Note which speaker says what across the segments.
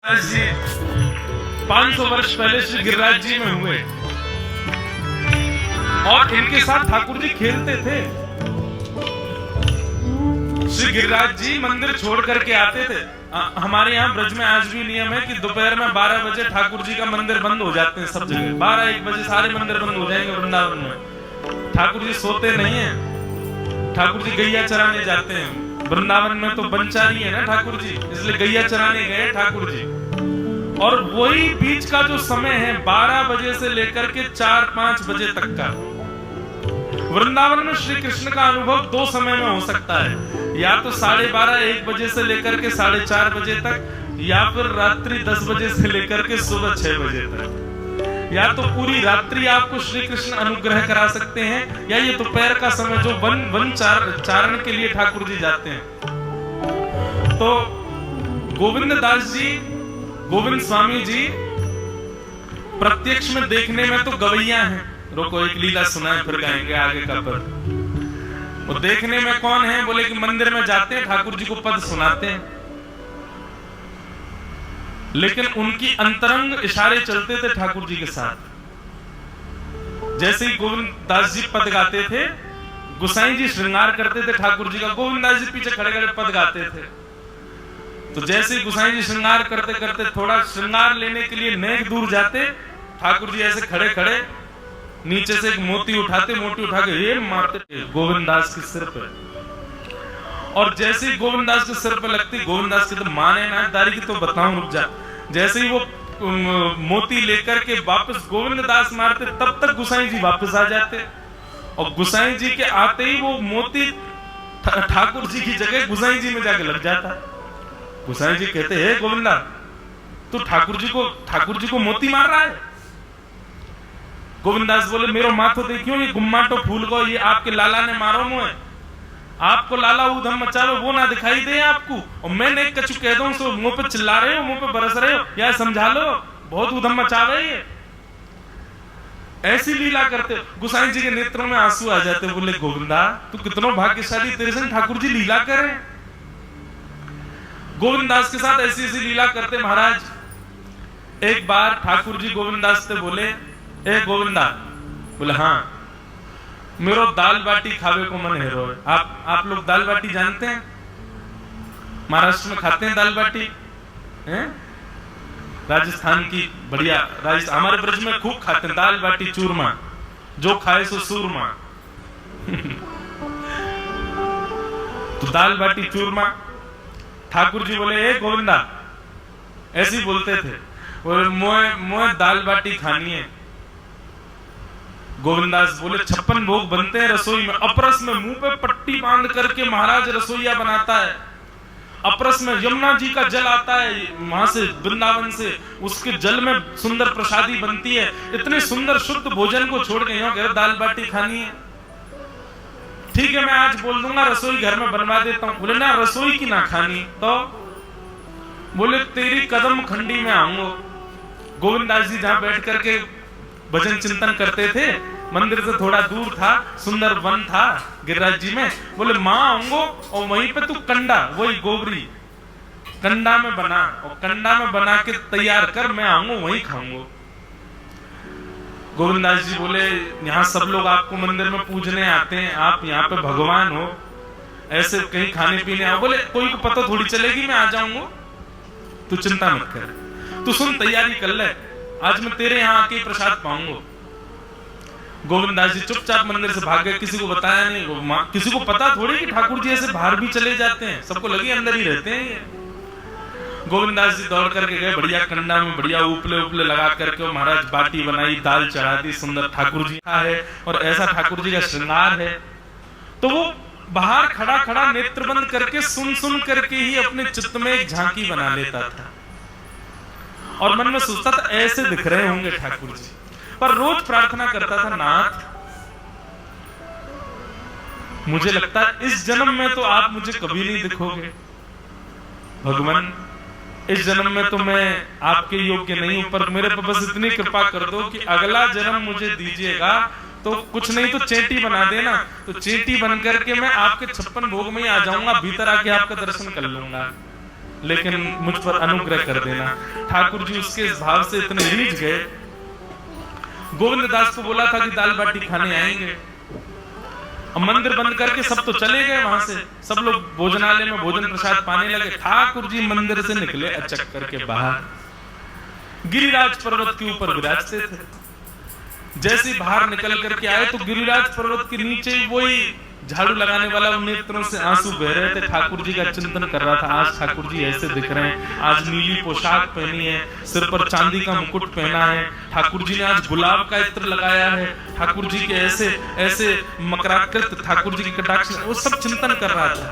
Speaker 1: जी 500 वर्ष पहले श्री गिरिराज जी में हुए और इनके साथ ठाकुर जी खेलते थे। श्री गिरिराज जी मंदिर छोड़ करके आते थे। हमारे यहाँ ब्रज में आज भी नियम है कि दोपहर में 12 बजे ठाकुर जी का मंदिर बंद हो जाते हैं। सब जगह 12-1 बजे सारे मंदिर बंद हो जाएंगे वृंदावन में। ठाकुर जी सोते नहीं है, ठाकुर जी गैया चराने जाते हैं। वृंदावन में तो बनचारी है ना ठाकुर जी, इसलिए गैया चराने गए ठाकुर जी। और वही बीच का जो समय है 12 बजे से लेकर के 4-5 बजे तक का, वृंदावन में श्री कृष्ण का अनुभव 2 समय में हो सकता है, या तो 12:30-1 बजे से लेकर के 4:30 बजे तक, या फिर रात्रि 10 बजे से लेकर के सुबह 6 बजे तक। या तो पूरी रात्रि आपको श्री कृष्ण अनुग्रह करा सकते हैं, या ये दोपहर का समय जो वन चारण के लिए ठाकुर जी जाते हैं। तो गोविंद दास जी, गोविंद स्वामी जी प्रत्यक्ष में देखने में तो गवैया हैं। रोको, एक लीला सुनाए फिर गाएंगे आगे का पद। वो देखने में कौन है? बोले कि मंदिर में जाते हैं, ठाकुर जी को पद सुनाते हैं, लेकिन उनकी अंतरंग इशारे चलते थे ठाकुर जी के साथ। जैसे ही गोविंद दास जी पद गाते थे, गोसाई जी श्रृंगार करते थे ठाकुर जी का, गोविंद दास जी पीछे खड़े खड़े पद गाते थे। तो जैसे ही गोसाई जी श्रृंगार करते करते थोड़ा श्रृंगार लेने के लिए नेक दूर जाते, ठाकुर जी ऐसे खड़े खड़े नीचे से एक मोती उठाते, मोती उठा के ये मारते गोविंद दास के सिर पे। और जैसे ही गोविंद दास के सिर पे लगती, गोविंद दास की तो माने ना दारी की तो बताऊं, रुक जा। जैसे ही वो मोती लेकर के वापस गोविंद दास मारते, तब तक गोसाई जी वापस आ जाते। और गोसाई जी के आते ही वो मोती ठाकुर जी की जगह गोसाई जी में जाके लग जाता। गोसाई जी कहते, हे गोविंदा, तू ठाकुर जी को मोती मार रहा है? गोविंद दास बोले, मेरो माथो देखियो, ये गुम्माटो फूल को ये आपके लाला ने मारो मुझे। आपको लाला उधम मचावे वो ना दिखाई दे आपको, और मैं एक कछु कह दूं सो मुंह पे चिल्ला रहे हो, मुंह पे बरस रहे हो, या समझा लो बहुत उधम मचावे ये। ऐसी लीला करते। गोसाई जी के नेत्रों में आंसू आ जाते। बोले, गोविंदा तू कितना भाग्यशाली, तेरे संग ठाकुर जी लीला करे। गोविंद दास के साथ ऐसी ऐसी लीला करते महाराज। एक बार ठाकुर जी गोविंद दास से बोले, ए गोविंदा, बोले हाँ, मेरो दाल बाटी खावे को मन है। आप लोग दाल बाटी जानते हैं? महाराष्ट्र में खाते हैं दाल बाटी हैं? राजस्थान की बढ़िया, हमारे ब्रज में खूब खाते हैं दाल बाटी चूरमा, जो खाए सो सूरमा। तो दाल बाटी चूरमा ठाकुर जी बोले, ए गोविंदा, ऐसे ही बोलते थे, बोले मोए दाल बाटी खानी है। गोविंदास बोले, 56 भोग बनते हैं रसोई में। अपरस में मुंह पे पट्टी बांध करके महाराज रसोईया बनाता है। अपरस में यमुना जी का जल आता है वहां से, वृंदावन से, उसके जल में सुंदर प्रसादी बनती है। इतने सुंदर शुद्ध भोजन को छोड़ के यहाँ कह दाल बाटी खानी है। ठीक है, मैं आज बोल दूंगा रसोई घर में बनवा देता हूँ। बोले ना, रसोई की ना खानी तो? बोले, तेरी कदम खंडी में आऊंगा। गोविंदास जी जहां बैठ करके भजन चिंतन करते थे, मंदिर से थोड़ा दूर था, सुंदर वन था गिरिराज जी में। बोले, माँ आऊंगो और वहीं पे तू कंडा, वही गोबरी कंडा में बना, और कंडा में बना के तैयार कर, मैं आऊंगा वहीं खाऊंगा। गोविंदास जी बोले, यहाँ सब लोग आपको मंदिर में पूजने आते हैं, आप यहाँ पे भगवान हो, ऐसे कहीं खाने पीने आओ। बोले, कोई को पता थोड़ी चलेगी, मैं आ जाऊंगा, तू चिंता मत कर, तू सुन तैयारी कर ले, आज मैं तेरे यहाँ आके प्रसाद पाऊंगा। गोविंदास जी चुपचाप मंदिर से भाग गए, किसी को बताया नहीं। किसी को पता थोड़ी कि ठाकुर जी ऐसे बाहर भी चले जाते हैं, सबको लगे अंदर ही रहते हैं ये। गोविंदास जी दौड़ करके गए, बढ़िया कंडा में बढ़िया उपले उपले लगा करके महाराज बाटी बनाई, दाल चढ़ा दी, सुंदर ठाकुर जी का है और ऐसा ठाकुर जी का श्रृंगार है। तो वो बाहर खड़ा खड़ा नेत्र बंद करके सुन करके ही अपने चित्त में एक झांकी बना लेता था, और मन में सोचता था ऐसे दिख रहे होंगे ठाकुर जी। पर रोज प्रार्थना करता था, नाथ मुझे लगता है इस जन्म में तो आप मुझे कभी नहीं दिखोगे भगवान, इस जन्म में तो मैं आपके योग्य नहीं हूं, पर मेरे पर बस इतनी कृपा कर दो कि अगला जन्म मुझे दीजिएगा तो कुछ नहीं तो चेटी बना देना, तो चेटी बन करके मैं आपके 56 भोग में ही आ जाऊंगा, भीतर आके आपका दर्शन कर लूंगा। लेकिन मुझ पर अनुग्रह कर देना। ठाकुर जी उसके इस भाव से इतने रीझ गए, गोविंद दास को बोला था कि दाल बाटी खाने आएंगे। अब मंदिर बंद करके सब तो चले गए वहां से, सब लोग भोजनालय में भोजन प्रसाद पाने लगे। ठाकुर जी मंदिर से निकले अचक करके बाहर, गिरिराज पर्वत के ऊपर विराजते थे। जैसे बाहर निकल करके आए तो गिरिराज पर्वत के नीचे वही झाड़ू लगाने वाला उन नेत्रों से आंसू बह रहे थे। ठाकुर जी का चिंतन कर रहा था, आज ठाकुर जी ऐसे दिख रहे हैं, आज नीली पोशाक पहनी है, सिर पर चांदी का मुकुट पहना है, ठाकुर जी ने आज गुलाब का इत्र लगाया है, ठाकुर जी के ऐसे ऐसे मकराकृत ठाकुर जी की कटाक्ष, वो सब चिंतन कर रहा था।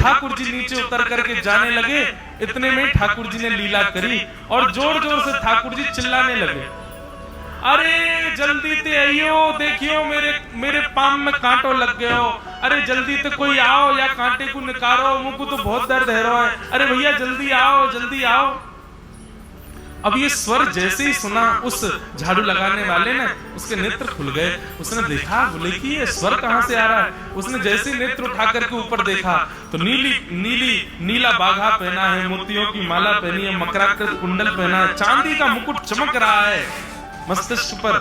Speaker 1: ठाकुर जी नीचे उतर करके जाने लगे, इतने में ठाकुर जी ने लीला करी और जोर जोर से ठाकुर जी चिल्लाने लगे, अरे जल्दी ते आइयो, देखियो मेरे पाम में कांटो लग गयो, अरे जल्दी ते कोई आओ या कांटे को निकालो, मुझको तो बहुत दर्द है रहा है, अरे भैया जल्दी आओ जल्दी आओ। अब ये स्वर जैसे ही सुना उस झाड़ू लगाने वाले ने, उसके नेत्र खुल गए। उसने देखा, बोले कि ये स्वर कहां से आ रहा है। उसने जैसे ही नेत्र उठा करके ऊपर देखा तो नीला बाघा पहना है, मोतियों की माला पहनी है, मकराकृत कुंडल पहना है, चांदी का मुकुट चमक रहा है मस्तिष्क पर।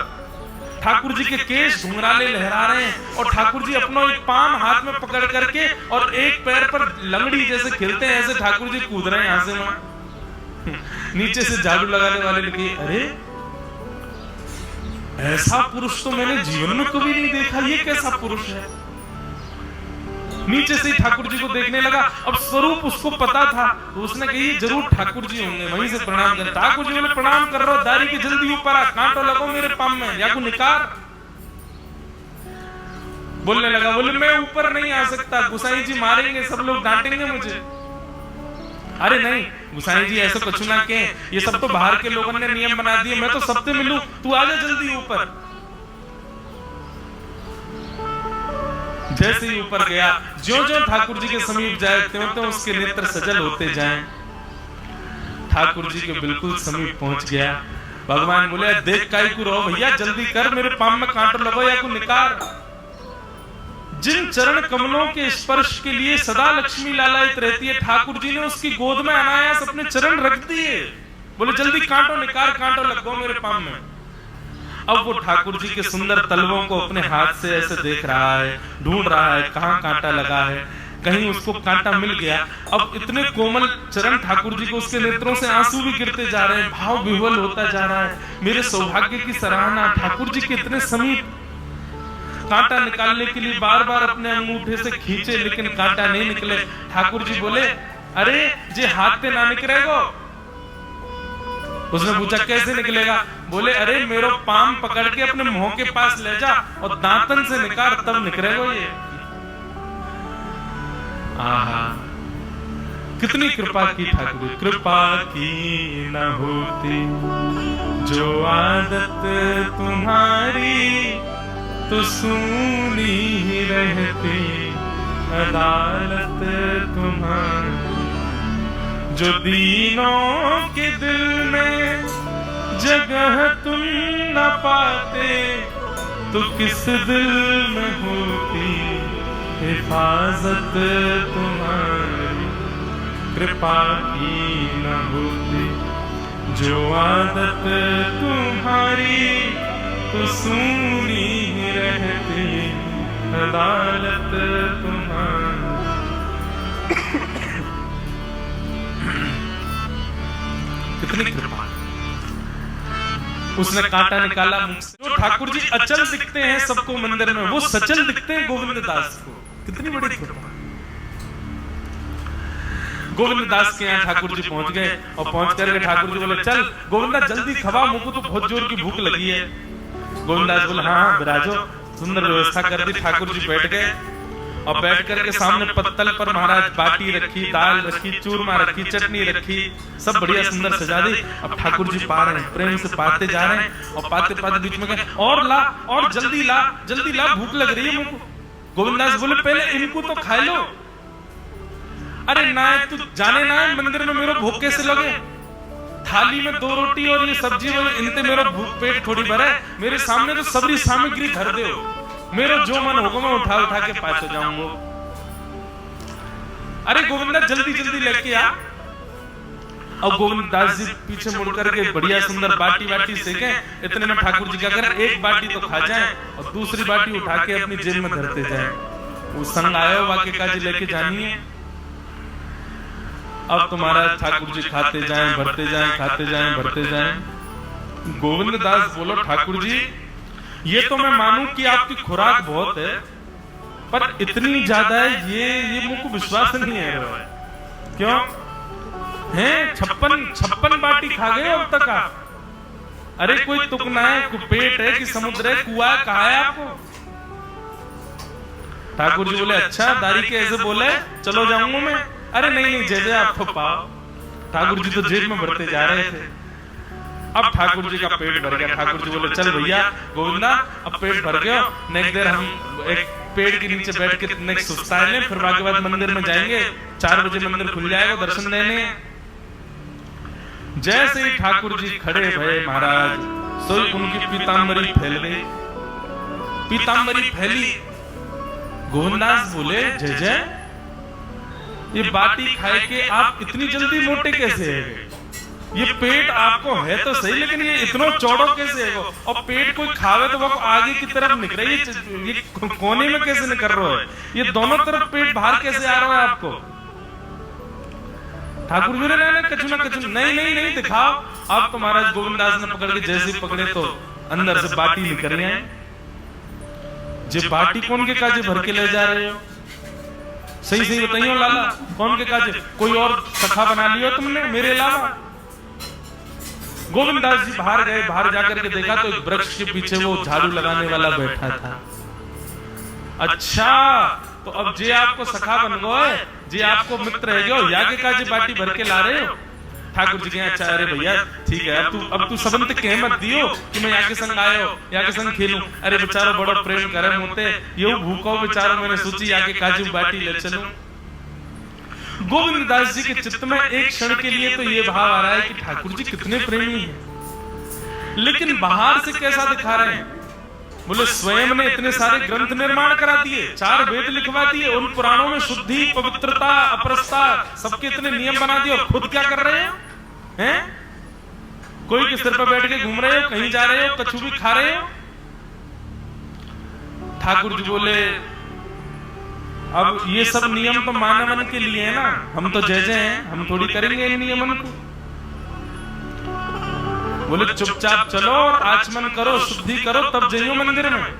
Speaker 1: ठाकुर जी के केश घुंघराले लहरा रहे हैं और ठाकुर जी अपना एक पाम हाथ में पकड़ करके और एक पैर पर लंगड़ी जैसे खेलते हैं, ऐसे ठाकुर जी कूद रहे हैं यहां से वहां। नीचे से झाड़ू लगाने वाले लगे, अरे ऐसा पुरुष तो मैंने जीवन में कभी नहीं देखा, ये कैसा पुरुष है। नीचे से ठाकुर जी को देखने लगा, अब स्वरूप उसको पता था, तो उसने कही जरूर ठाकुर जी होंगे, वहीं से प्रणाम कर। ठाकुर जी बोले प्रणाम कर रहा हूं, दारी के जल्दी ऊपर आ, कांटो लगो मेरे पाम में, या को निकार। बोलने लगा, बोले मैं ऊपर नहीं आ सकता, गुसाई जी मारेंगे, सब लोग डांटेंगे मुझे। अरे नहीं गुसाई जी ऐसा कुछ ना के, ये सब तो बाहर के लोगों ने नियम बना दिए, मैं तो सबसे मिलूं, तू आजा जल्दी ऊपर। जैसे ही ऊपर गया, ज्यों-ज्यों ठाकुर जी के समीप जाए त्यों-त्यों उसके नेत्र सजल होते जाएं। ठाकुर जी के बिल्कुल समीप पहुंच गया। भगवान बोले, देख काई को रो भैया, जल्दी कर, मेरे पाम में कांटो लगो या को निकार। जिन चरण कमलों के स्पर्श के लिए सदा लक्ष्मी लालायित रहती है, ठाकुर जी ने उसकी गोद में अनायास अपने चरण रख दिए। बोले जल्दी कांटो निकार, कांटो लगो मेरे पाम में। अब वो ठाकुर जी के सुंदर तलवों को अपने हाथ से ऐसे देख रहा है, ढूंढ रहा है कहां कांटा लगा है, कहीं उसको कांटा मिल गया। अब इतने कोमल चरण ठाकुर जी को, उसके नेत्रों से आंसू भी गिरते जा रहे हैं, भाव विह्वल होता जा रहा है। मेरे सौभाग्य की सराहना, ठाकुर जी के इतने समीप। कांटा निकालने के लिए बार बार अपने अंगूठे से खींचे, लेकिन कांटा नहीं निकले। ठाकुर जी बोले, अरे जे हाथ पे ना निकलेगो। उसने पूछा कैसे निकलेगा। बोले, अरे मेरो पाम पकड़ के अपने मुंह के पास ले जा और दांतन से निकाल, तब निकलेगा ये। आहा, कितनी कृपा की ठाकुर। कृपा की न होती जो आदत तुम्हारी, तो सुनी ही रहती अदालत तुम्हारी। जो दीनों के दिल में जगह तुम न पाते, तो किस दिल में होती हिफाजत तुम्हारी। कृपा की न होती जो आदत तुम्हारी, तो सुनी रहती अदालत तुम्हारी। कितनी कृपा। उसने कांटा निकाला मुख से। जो ठाकुर जी अचल दिखते हैं सबको मंदिर में, वो सचल दिखते हैं गोविंद दास को। कितनी बड़ी कृपा। गोविंद दास के यहाँ ठाकुर जी पहुंच गए और पहुंच करके ठाकुर जी बोले, चल गोविंदा जल्दी खवा, मुझको तो बहुत जोर की भूख लगी है। गोविंद दास बोले, हाँ विराजो। सुंदर व्यवस्था कर दी। ठाकुर जी बैठ गए और बैठ करके सामने पत्तल पर महाराज बाटी रखी, दाल रखी, चूरमा रखी, चटनी रखी, सब बढ़िया सुंदर सजा दी। अब ठाकुर जी पा रहे हैं, प्रेम से पाते जा रहे हैं और पाते पाते बीच में कहे, और ला, और जल्दी ला, जल्दी ला, भूख लग रही है मुझको। गोविंदास बोले, पहले इनको तो खा लो। अरे ना, तू जाने ना मंदिर में मेरा भूख कैसे लगे। थाली में 2 रोटी और ये सब्जी, इनते मेरा भूख पेट थोड़ी भरा है। मेरे सामने तो सबरी सामग्री धर दो, मेरा जो मन होगा मैं उठा उठा के पास हो जाऊंगा। अरे गोविंदा जल्दी जल्दी लेके आ। अब गोविंद दास जी पीछे मुड़ करके बढ़िया सुंदर बाटी वाटी सेके, इतने में ठाकुर जी क्या करें, एक बाटी तो खा जाए और दूसरी बाटी उठा के अपनी जेब में धरते जाए। वो संग आयो वाक्य काजी लेके जानी है। अब तुम्हारा ठाकुर जी खाते जाएं भरते जाएं, खाते जाएं भरते जाएं। गोविंद दास बोलो ठाकुर जी ये तो मैं मानूं कि आपकी खुराक बहुत है, पर इतनी ज्यादा है ये मुझको विश्वास नहीं है। क्यों हैं 56 बाटी खा गए अब तक आप? अरे कोई तुक ना है, पेट है कि समुद्र है, कुआ है, कहा है आपको? ठाकुर जी बोले अच्छा दारी के ऐसे बोले चलो जाऊंगा मैं। अरे नहीं जय आप तो पाओ। ठाकुर जी तो जेब में भरते जा रहे थे। अब ठाकुर जी का पेट भर गया। ठाकुर जी बोले चल भैया गोविंदा अब पेट भर गया, नेक्स्ट देर हम एक पेड़ के नीचे बैठ के नेक्स्ट सुस्ताए लें, फिर बाकी बाद मंदिर में जाएंगे, 4 बजे मंदिर खुल जाएगा, दर्शन देने। जैसे ही ठाकुर जी खड़े भये महाराज, सोई उनकी पीतांबरी फैल गई। पीतांबरी फैली, गोविंदास बोले जय जय ये बाटी खाए के आप इतनी जल्दी मोटे कैसे है? ये पेट आपको है तो सही, लेकिन ये इतना चौड़ा कैसे है? और पेट कोई खावे तो वो आगे की तरफ निकल, ये कोने में कैसे निकल रहा है? ये दोनों तरफ पेट बाहर कैसे आ रहा है आपको? ठाकुर जी ने कछु ना कछु नहीं दिखाओ। अब तो महाराज गोविंदास ने पकड़ के जैसे पकड़े तो अंदर से बाटी निकल रही है। जे बाटी कौन के काजे भर के ले जा रहे हो? सही बताइए लाला, कौन के काजे? कोई और सखा बना लियो तुमने मेरे अलावा? गोविंदास जी बाहर गए, बाहर जाकर के देखा तो एक वृक्ष के पीछे वो झाड़ू लगाने वाला बैठा था। अच्छा तो अब जे आपको सखा बन गए, जे आपको मित्र है गयो, याके काजे बाटी भर के ला रहे हो? ठाकुर जी के अच्छा अरे भैया ठीक है, अब तू सबंत कह मत दियो कि मैं यहाँ के संग आयो, यहाँ के संग खेलूं। अरे बेचारो बड़ा प्रेम करे मोते, यो भूखो बेचारो, मैंने सोची यहाँ के काजू बाटी ले चलूं। गोविंद दास जी के चित्त में एक क्षण के लिए तो ये भाव आ रहा है कि ठाकुर जी कितने प्रेमी हैं, लेकिन बाहर से कैसा दिखा रहे हैं? बोले स्वयं ने इतने सारे ग्रंथ निर्माण करा दिए, 4 वेद लिखवा दिए, उन पुराणों में शुद्धि पवित्रता अपरसता सबके इतने नियम बना दिए, और खुद क्या कर रहे हैं? कोई के सिर पर बैठ के घूम रहे हो, कहीं जा रहे हो, कछु भी खा रहे हो? ठाकुर जी बोले अब ये सब नियम तो मानवन के लिए है ना, हम तो जय जय हैं, हम थोड़ी करेंगे इन नियमन को। बोले चुपचाप चलो और आचमन करो, शुद्धि करो, तब जाइयो मंदिर में।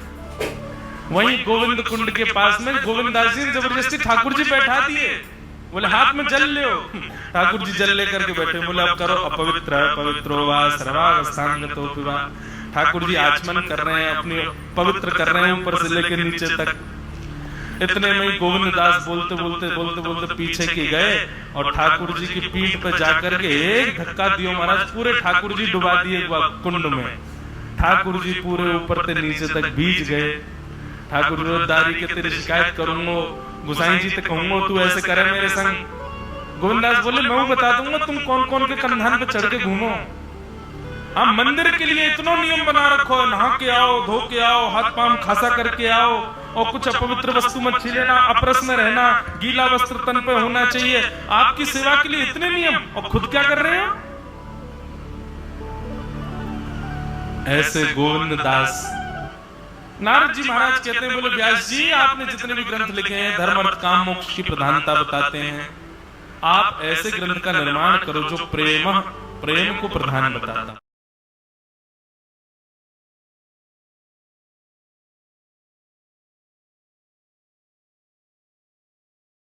Speaker 1: वहीं गोविंद कुंड के पास में गोविंदास जी जबरदस्ती ठाकुर जी बैठा दिए। बोले हाथ में जल ले। ठाकुर जी जल लेकर के बैठे। बोले अब करो अपवित्र पवित्रो वा सर्वावस्थांगतो पिबा। ठाकुर जी आचमन कर रहे हैं, अपने पवित्र कर रहे हैं ऊपर से लेकर नीचे तक। इतने में ही गोविंद दास बोलते पीछे के गए और ठाकुर जी की पीठ पर जाकर के एक धक्का दियो महाराज, पूरे ठाकुर जी डुबा दिए कुंड में। ठाकुर जी पूरे ऊपर से नीचे तक भीज गए। ठाकुर दारी के तेरी शिकायत करूंगा, गुसाई जी तक कहूंगा तू ऐसे करे मेरे संग। गोविंदास बोले मैं बता दूंगा तुम कौन कौन के कंधान पे चढ़ के घूमो। हम मंदिर के लिए इतना नियम बना रखो है, नहा के आओ, धो के आओ, हाथ पांव खासा करके आओ, और कुछ अपवित्र वस्तु मत छीलेना, अपरस में रहना, गीला वस्त्र तन पे होना चाहिए। आपकी सेवा के लिए इतने नियम, और खुद क्या कर रहे हैं? ऐसे गोविंद दास। नारद जी महाराज कहते हैं बोले व्यास जी आपने जितने भी ग्रंथ लिखे हैं धर्म अर्थ काम मोक्ष की प्रधानता बताते हैं, आप ऐसे ग्रंथ का निर्माण करो जो प्रेम को प्रधान बताता।